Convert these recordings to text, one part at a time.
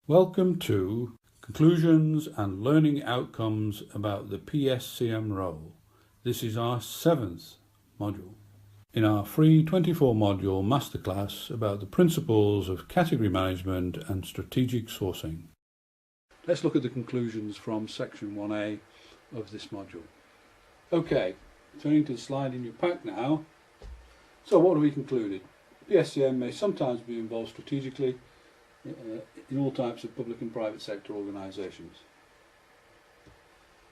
Welcome to Conclusions and Learning Outcomes about the PSCM role. This is our 7th module. In our free 24-module masterclass about the principles of category management and strategic sourcing. Let's look at the conclusions from section 1A of this module. Okay, turning to the slide in your pack now. So what have we concluded? PSCM may sometimes be involved strategically in all types of public and private sector organisations.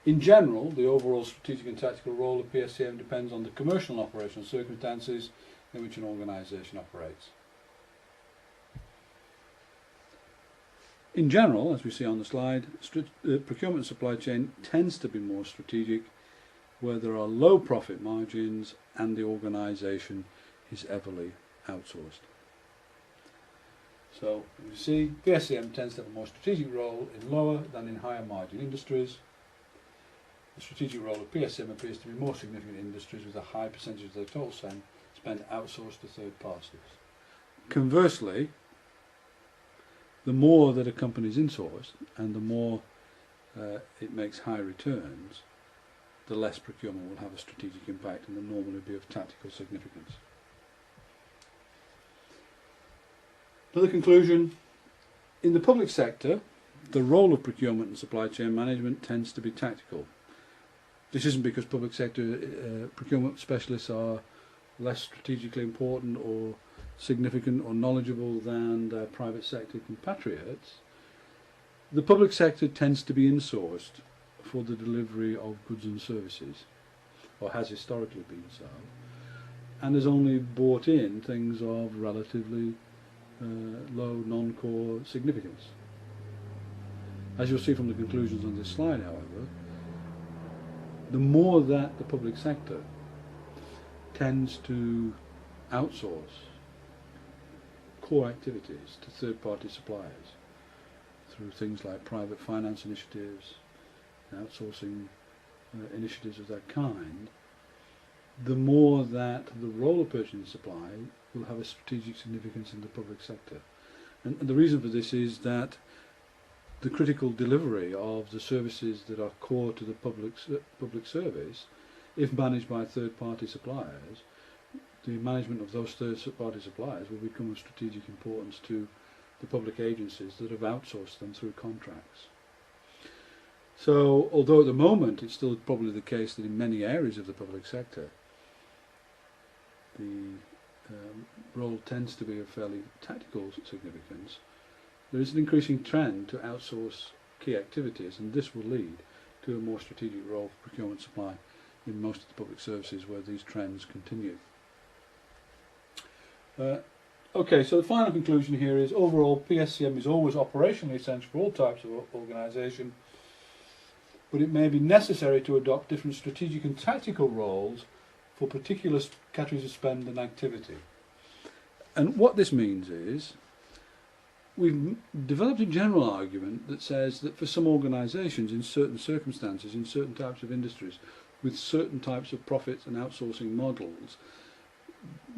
In general, the overall strategic and tactical role of PSCM depends on the commercial and operational circumstances in which an organisation operates. In general, as we see on the slide, procurement and supply chain tends to be more strategic where there are low profit margins and the organisation is heavily outsourced. So, as you see, PSCM tends to have a more strategic role in lower than in higher margin industries. The strategic role of PSCM appears to be more significant in industries with a high percentage of their total spend outsourced to third parties. Conversely, the more that a company is insourced and the more it makes high returns, the less procurement will have a strategic impact and will normally be of tactical significance. Another conclusion, in the public sector, the role of procurement and supply chain management tends to be tactical. This isn't because public sector procurement specialists are less strategically important or significant or knowledgeable than their private sector compatriots. The public sector tends to be insourced for the delivery of goods and services, or has historically been so, and has only bought in things of relatively low non-core significance. As you'll see from the conclusions on this slide, however, the more that the public sector tends to outsource core activities to third-party suppliers through things like private finance initiatives, outsourcing initiatives of that kind, the more that the role of purchasing and supply will have a strategic significance in the public sector. And the reason for this is that the critical delivery of the services that are core to the public service, if managed by third-party suppliers, the management of those third-party suppliers will become of strategic importance to the public agencies that have outsourced them through contracts. So, although at the moment it's still probably the case that in many areas of the public sector the role tends to be of fairly tactical significance, there is an increasing trend to outsource key activities, and this will lead to a more strategic role for procurement supply in most of the public services where these trends continue. Okay, so the final conclusion here is overall PSCM is always operationally essential for all types of organisation, but it may be necessary to adopt different strategic and tactical roles for particular categories of spend and activity. And what this means is we've developed a general argument that says that for some organisations in certain circumstances, in certain types of industries, with certain types of profits and outsourcing models,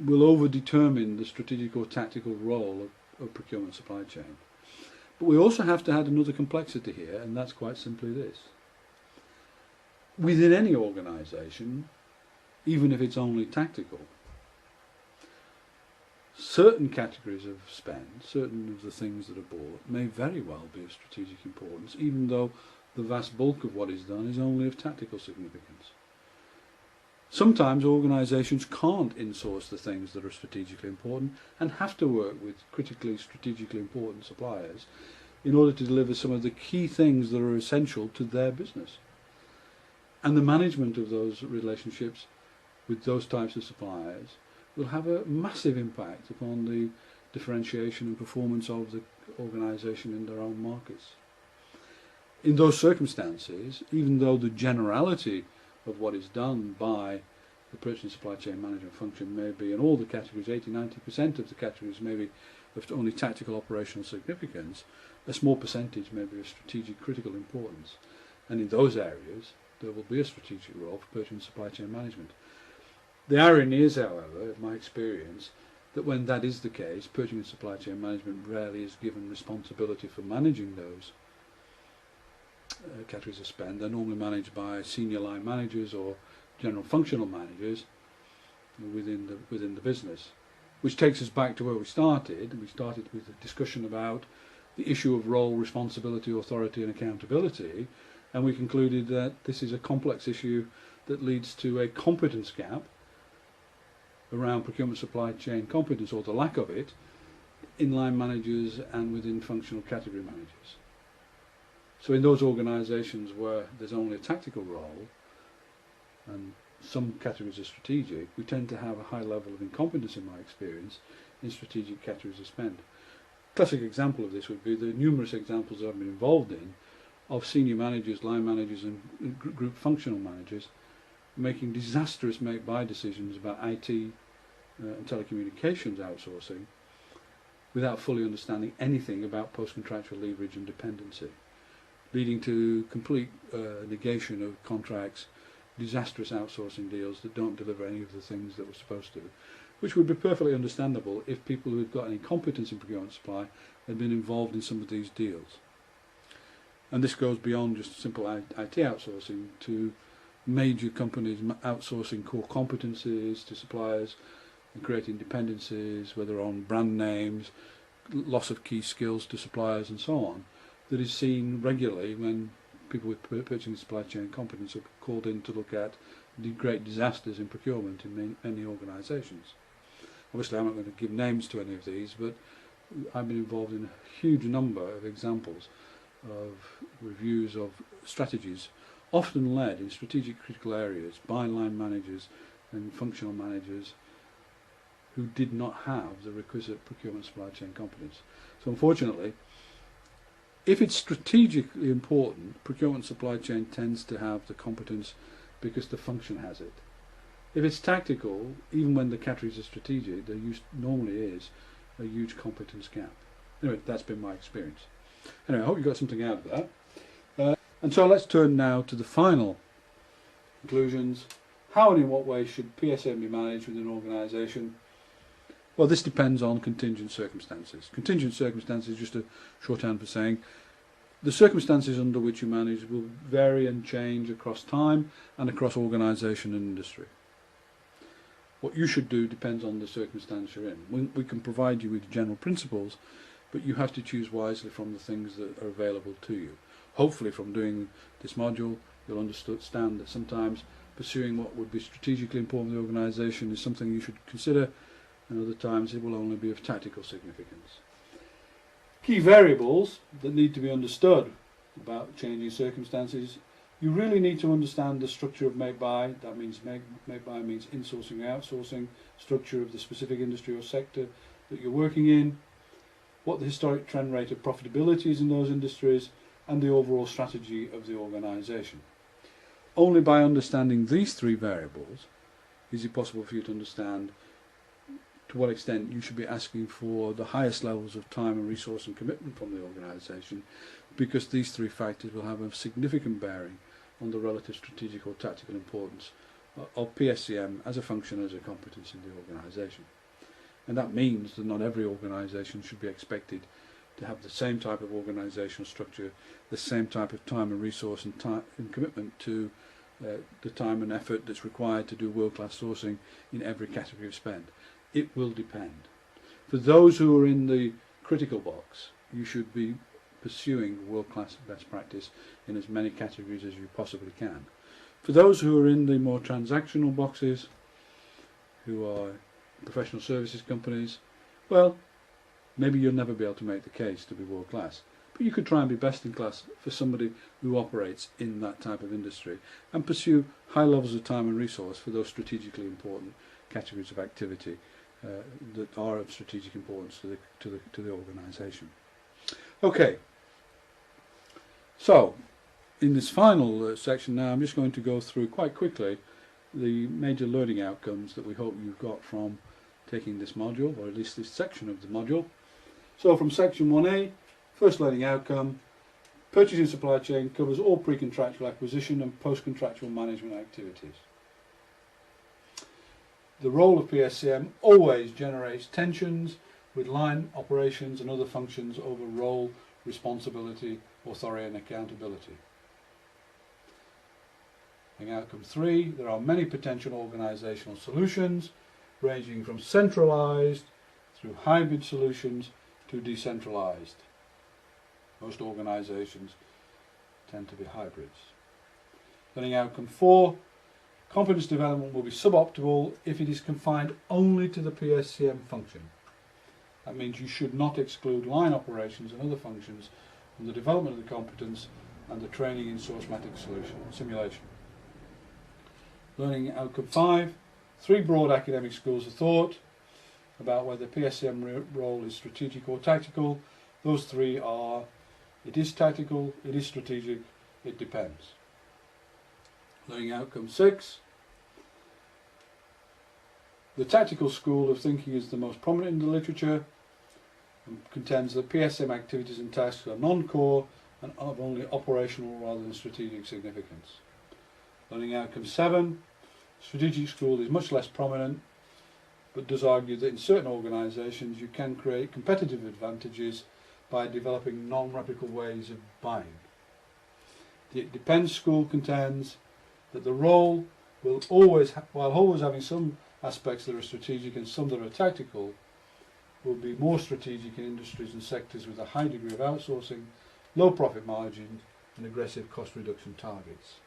will over-determine the strategic or tactical role of procurement supply chain. But we also have to add another complexity here, and that's quite simply this. Within any organisation, even if it's only tactical, certain categories of spend, certain of the things that are bought, may very well be of strategic importance, even though the vast bulk of what is done is only of tactical significance. Sometimes organisations can't insource the things that are strategically important and have to work with critically strategically important suppliers in order to deliver some of the key things that are essential to their business. And the management of those relationships with those types of suppliers will have a massive impact upon the differentiation and performance of the organisation in their own markets. In those circumstances, even though the generality of what is done by the purchasing supply chain management function may be in all the categories, 80–90% of the categories may be of only tactical operational significance, a small percentage may be of strategic critical importance. And in those areas, there will be a strategic role for purchasing supply chain management. The irony is, however, in my experience, that when that is the case, purchasing and supply chain management rarely is given responsibility for managing those categories of spend. They're normally managed by senior line managers or general functional managers within the business, which takes us back to where we started. We started with a discussion about the issue of role, responsibility, authority and accountability, and we concluded that this is a complex issue that leads to a competence gap around procurement supply chain competence, or the lack of it, in line managers and within functional category managers. So in those organisations where there's only a tactical role and some categories are strategic, we tend to have a high level of incompetence, in my experience, in strategic categories of spend. A classic example of this would be the numerous examples I've been involved in of senior managers, line managers and group functional managers making disastrous make-buy decisions about IT and telecommunications outsourcing without fully understanding anything about post-contractual leverage and dependency, leading to complete negation of contracts, disastrous outsourcing deals that don't deliver any of the things that we're supposed to, which would be perfectly understandable if people who've got any competence in procurement supply had been involved in some of these deals. And this goes beyond just simple IT outsourcing to major companies outsourcing core competencies to suppliers and creating dependencies, whether on brand names, loss of key skills to suppliers and so on, that is seen regularly when people with purchasing supply chain competence are called in to look at the great disasters in procurement in many organisations. Obviously I'm not going to give names to any of these, but I've been involved in a huge number of examples of reviews of strategies, often led in strategic critical areas by line managers and functional managers who did not have the requisite procurement supply chain competence. So unfortunately, if it's strategically important, procurement supply chain tends to have the competence because the function has it. If it's tactical, even when the categories are strategic, there normally is a huge competence gap. Anyway, that's been my experience. Anyway, I hope you got something out of that. And so let's turn now to the final conclusions. How and in what way should PSCM be managed within an organisation? Well, this depends on contingent circumstances. Contingent circumstances is just a shorthand for saying the circumstances under which you manage will vary and change across time and across organisation and industry. What you should do depends on the circumstance you're in. We can provide you with general principles, but you have to choose wisely from the things that are available to you. Hopefully from doing this module you'll understand that sometimes pursuing what would be strategically important to the organisation is something you should consider, and other times it will only be of tactical significance. Key variables that need to be understood about changing circumstances: you really need to understand the structure of make-buy. That means make-buy means insourcing, outsourcing, structure of the specific industry or sector that you're working in, what the historic trend rate of profitability is in those industries, and the overall strategy of the organisation. Only by understanding these three variables is it possible for you to understand to what extent you should be asking for the highest levels of time and resource and commitment from the organisation, because these three factors will have a significant bearing on the relative strategic or tactical importance of PSCM as a function, as a competence in the organisation. And that means that not every organisation should be expected to have the same type of organisational structure, the same type of time and resource and commitment to the time and effort that's required to do world-class sourcing in every category of spend. It will depend. For those who are in the critical box, you should be pursuing world-class best practice in as many categories as you possibly can. For those who are in the more transactional boxes, who are professional services companies, well, maybe you'll never be able to make the case to be world-class, but you could try and be best in class for somebody who operates in that type of industry and pursue high levels of time and resource for those strategically important categories of activity that are of strategic importance to the organisation. Okay, so in this final section now, I'm just going to go through quite quickly the major learning outcomes that we hope you've got from taking this module, or at least this section of the module. So from section 1A, first learning outcome: purchasing supply chain covers all pre-contractual acquisition and post-contractual management activities. The role of PSCM always generates tensions with line operations and other functions over role, responsibility, authority and accountability. In outcome 3, there are many potential organisational solutions ranging from centralised through hybrid solutions to decentralised. Most organisations tend to be hybrids. Then in outcome 4, competence development will be suboptimal if it is confined only to the PSCM function. That means you should not exclude line operations and other functions from the development of the competence and the training in sourcematic simulation. Learning outcome 5, 3 broad academic schools of thought about whether PSCM role is strategic or tactical. Those 3 are: it is tactical, it is strategic, it depends. Learning outcome 6, the tactical school of thinking is the most prominent in the literature and contends that PSCM activities and tasks are non-core and of only operational rather than strategic significance. Learning outcome 7, strategic school is much less prominent but does argue that in certain organisations you can create competitive advantages by developing non-replicable ways of buying. The It Depends school contends that the role will always, while always having some aspects that are strategic and some that are tactical, will be more strategic in industries and sectors with a high degree of outsourcing, low profit margins and aggressive cost reduction targets.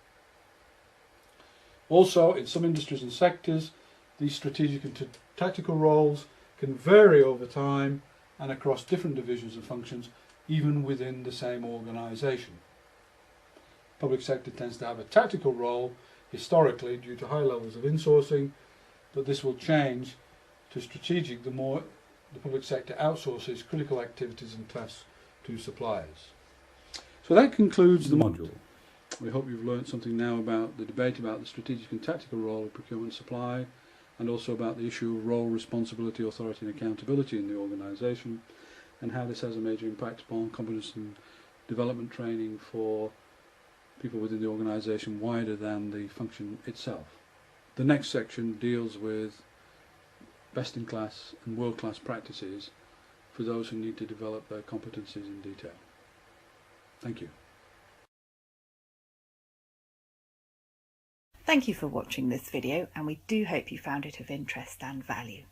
Also, in some industries and sectors, these strategic and tactical roles can vary over time and across different divisions and functions, even within the same organisation. Public sector tends to have a tactical role historically due to high levels of insourcing, but this will change to strategic the more the public sector outsources critical activities and tasks to suppliers. So that concludes the module. We hope you've learned something now about the debate about the strategic and tactical role of procurement supply, and also about the issue of role, responsibility, authority and accountability in the organisation, and how this has a major impact upon competence and development training for people within the organisation wider than the function itself. The next section deals with best-in-class and world-class practices for those who need to develop their competencies in detail. Thank you. Thank you for watching this video, and we do hope you found it of interest and value.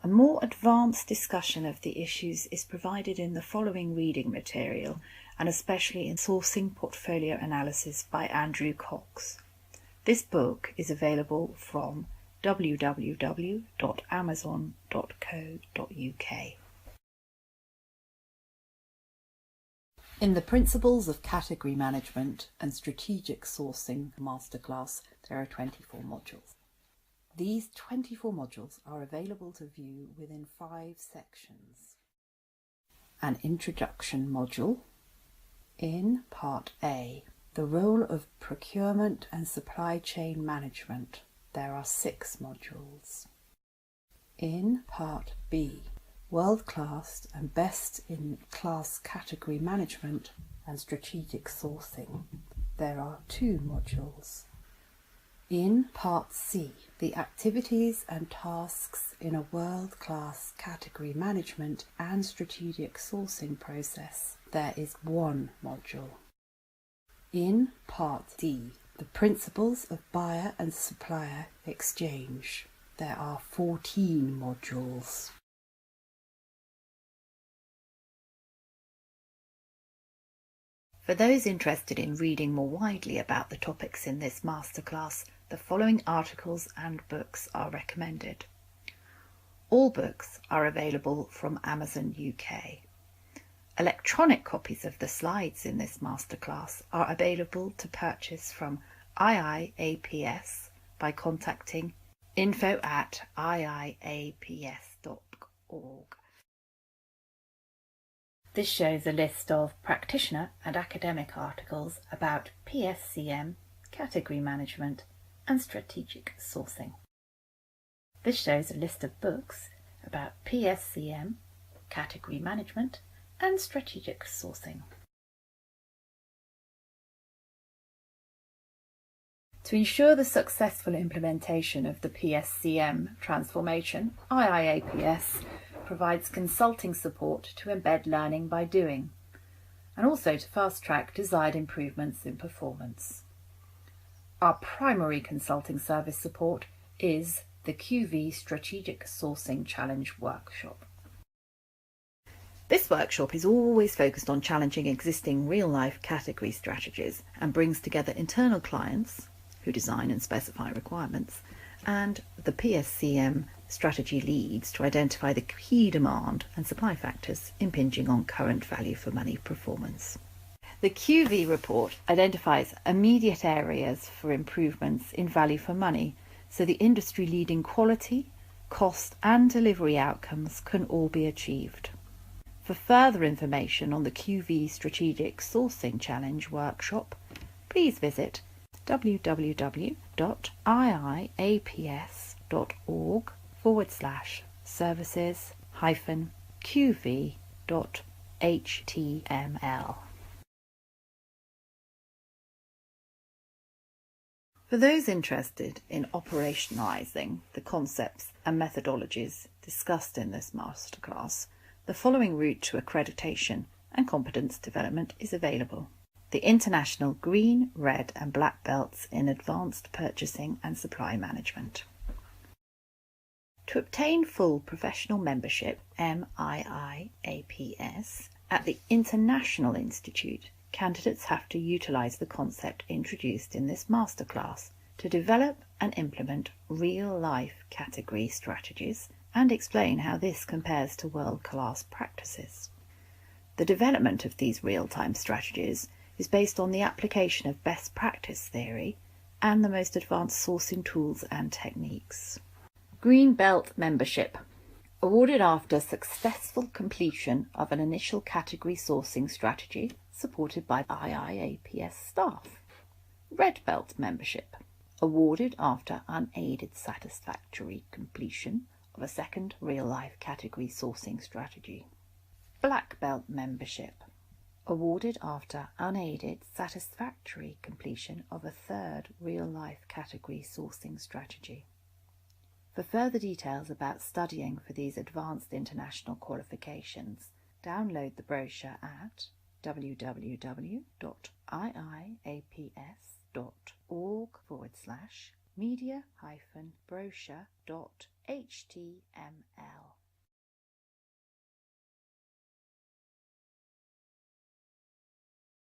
A more advanced discussion of the issues is provided in the following reading material, and especially in Sourcing Portfolio Analysis by Andrew Cox. This book is available from www.amazon.co.uk. In the Principles of Category Management and Strategic Sourcing Masterclass, there are 24 modules. These 24 modules are available to view within 5 sections. An introduction module. In Part A, the role of procurement and supply chain management, there are 6 modules. In Part B, world-class and best-in-class category management and strategic sourcing, there are 2 modules. In Part C, the activities and tasks in a world-class category management and strategic sourcing process, there is 1 module. In Part D, the principles of buyer and supplier exchange, there are 14 modules. For those interested in reading more widely about the topics in this masterclass, the following articles and books are recommended. All books are available from Amazon UK. Electronic copies of the slides in this masterclass are available to purchase from IIAPS by contacting info@iiaps.org. This shows a list of practitioner and academic articles about PSCM, category management and strategic sourcing. This shows a list of books about PSCM, category management and strategic sourcing. To ensure the successful implementation of the PSCM transformation, IIAPS provides consulting support to embed learning by doing, and also to fast-track desired improvements in performance. Our primary consulting service support is the QV Strategic Sourcing Challenge Workshop. This workshop is always focused on challenging existing real-life category strategies and brings together internal clients, who design and specify requirements, and the PSCM strategy leads to identify the key demand and supply factors impinging on current value for money performance. The QV report identifies immediate areas for improvements in value for money, so the industry-leading quality, cost and delivery outcomes can all be achieved. For further information on the QV Strategic Sourcing Challenge Workshop, please visit www.iiaps.org/services-qv.html. For those interested in operationalising the concepts and methodologies discussed in this masterclass, the following route to accreditation and competence development is available. The International Green, Red and Black Belts in Advanced Purchasing and Supply Management. To obtain full professional membership, MIIAPS, at the International Institute, candidates have to utilise the concept introduced in this masterclass to develop and implement real-life category strategies and explain how this compares to world-class practices. The development of these real-time strategies is based on the application of best practice theory and the most advanced sourcing tools and techniques. Green Belt membership, awarded after successful completion of an initial category sourcing strategy supported by IIAPS staff. Red Belt membership, awarded after unaided satisfactory completion of a second real-life category sourcing strategy. Black Belt membership, awarded after unaided satisfactory completion of a third real-life category sourcing strategy. For further details about studying for these advanced international qualifications, download the brochure at www.iiaps.org/media-brochure.html.